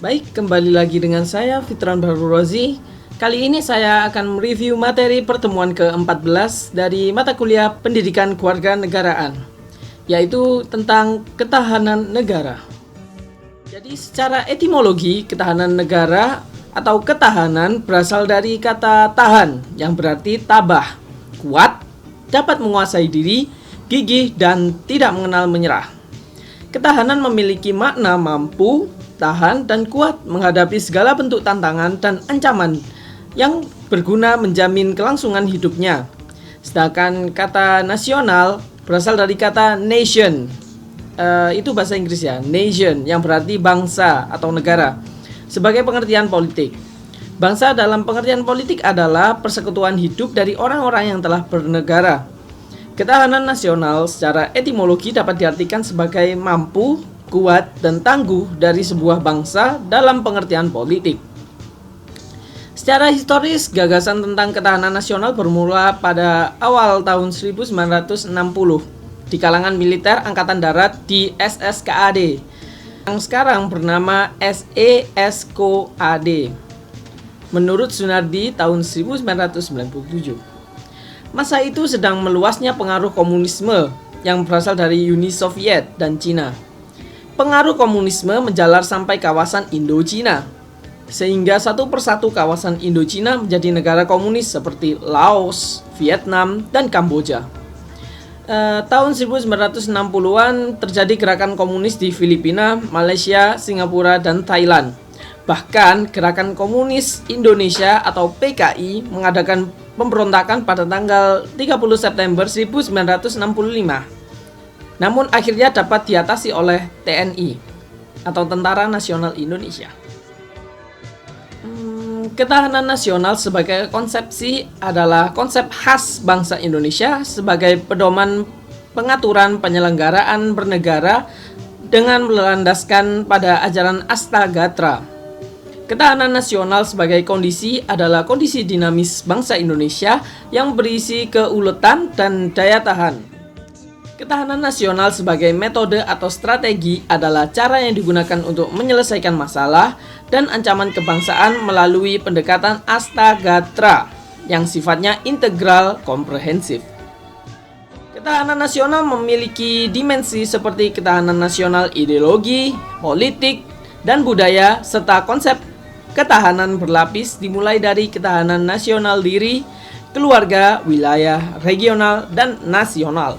Baik, kembali lagi dengan saya Fitran Bahrul Rozi. Kali ini saya akan mereview materi pertemuan ke-14 dari mata kuliah Pendidikan Kewarganegaraan, yaitu tentang ketahanan negara. Jadi secara etimologi, ketahanan negara atau ketahanan berasal dari kata tahan yang berarti tabah, kuat, dapat menguasai diri, gigih, dan tidak mengenal menyerah. Ketahanan memiliki makna mampu, tahan, dan kuat menghadapi segala bentuk tantangan dan ancaman yang berguna menjamin kelangsungan hidupnya. Sedangkan kata nasional berasal dari kata nation, itu bahasa Inggris ya, nation, yang berarti bangsa atau negara. Sebagai pengertian politik, bangsa dalam pengertian politik adalah persekutuan hidup dari orang-orang yang telah bernegara. Ketahanan nasional secara etimologi dapat diartikan sebagai mampu, kuat, dan tangguh dari sebuah bangsa dalam pengertian politik. Secara historis, gagasan tentang ketahanan nasional bermula pada awal tahun 1960 di kalangan militer Angkatan Darat di SSKAD, yang sekarang bernama SESKOAD, menurut Sunardi tahun 1997. Masa itu sedang meluasnya pengaruh komunisme yang berasal dari Uni Soviet dan Cina. Pengaruh komunisme menjalar sampai kawasan Indochina, sehingga satu persatu kawasan Indochina menjadi negara komunis seperti Laos, Vietnam, dan Kamboja. Tahun 1960-an terjadi gerakan komunis di Filipina, Malaysia, Singapura, dan Thailand. Bahkan gerakan komunis Indonesia atau PKI mengadakan pemberontakan pada tanggal 30 September 1965. Namun akhirnya dapat diatasi oleh TNI atau Tentara Nasional Indonesia. Ketahanan nasional sebagai konsepsi adalah konsep khas bangsa Indonesia sebagai pedoman pengaturan penyelenggaraan bernegara dengan melandaskan pada ajaran Astagatra. Ketahanan nasional sebagai kondisi adalah kondisi dinamis bangsa Indonesia yang berisi keuletan dan daya tahan. Ketahanan nasional sebagai metode atau strategi adalah cara yang digunakan untuk menyelesaikan masalah dan ancaman kebangsaan melalui pendekatan Astagatra yang sifatnya integral komprehensif. Ketahanan nasional memiliki dimensi seperti ketahanan nasional ideologi, politik, dan budaya, serta konsep ketahanan berlapis dimulai dari ketahanan nasional diri, keluarga, wilayah, regional, dan nasional.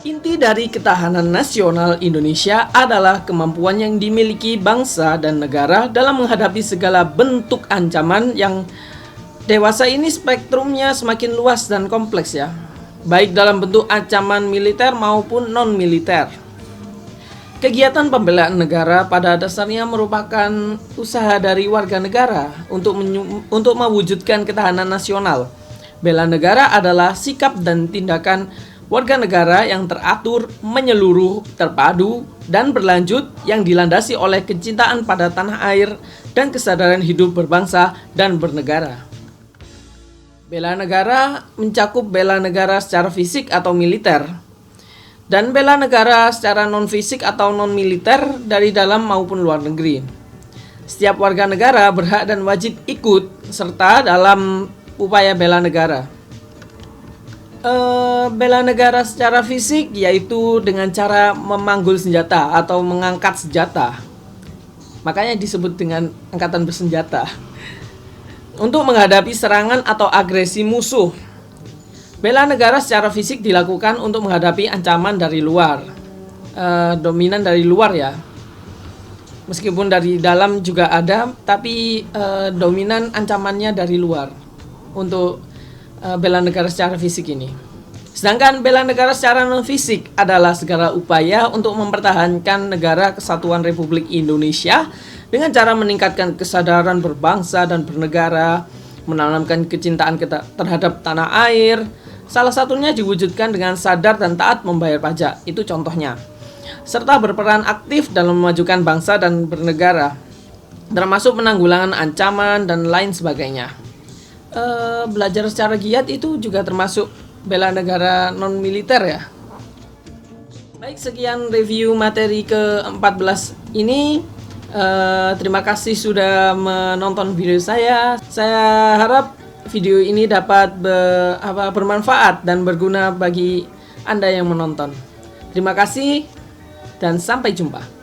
Inti dari ketahanan nasional Indonesia adalah kemampuan yang dimiliki bangsa dan negara dalam menghadapi segala bentuk ancaman yang dewasa ini spektrumnya semakin luas dan kompleks ya, baik dalam bentuk ancaman militer maupun non-militer. Kegiatan pembelaan negara pada dasarnya merupakan usaha dari warga negara untuk mewujudkan ketahanan nasional. Bela negara adalah sikap dan tindakan warga negara yang teratur, menyeluruh, terpadu, dan berlanjut yang dilandasi oleh kecintaan pada tanah air dan kesadaran hidup berbangsa dan bernegara. Bela negara mencakup bela negara secara fisik atau militer, dan bela negara secara non-fisik atau non-militer dari dalam maupun luar negeri. Setiap warga negara berhak dan wajib ikut serta dalam upaya bela negara. Bela negara secara fisik yaitu dengan cara memanggul senjata atau mengangkat senjata. Makanya disebut dengan angkatan bersenjata. Untuk menghadapi serangan atau agresi musuh. Bela negara secara fisik dilakukan untuk menghadapi ancaman dari luar, dominan dari luar ya. Meskipun dari dalam juga ada, tapi dominan ancamannya dari luar untuk bela negara secara fisik ini. Sedangkan bela negara secara non fisik adalah segala upaya untuk mempertahankan negara kesatuan Republik Indonesia dengan cara meningkatkan kesadaran berbangsa dan bernegara, menanamkan kecintaan terhadap tanah air. Salah satunya diwujudkan dengan sadar dan taat membayar pajak, itu contohnya. Serta berperan aktif dalam memajukan bangsa dan bernegara, termasuk penanggulangan ancaman dan lain sebagainya. Belajar secara giat itu juga termasuk bela negara non-militer ya. Baik, sekian review materi ke-14 ini. Terima kasih sudah menonton video saya. Saya harap video ini dapat bermanfaat dan berguna bagi Anda yang menonton. Terima kasih dan sampai jumpa.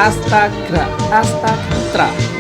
Astaghfirullah.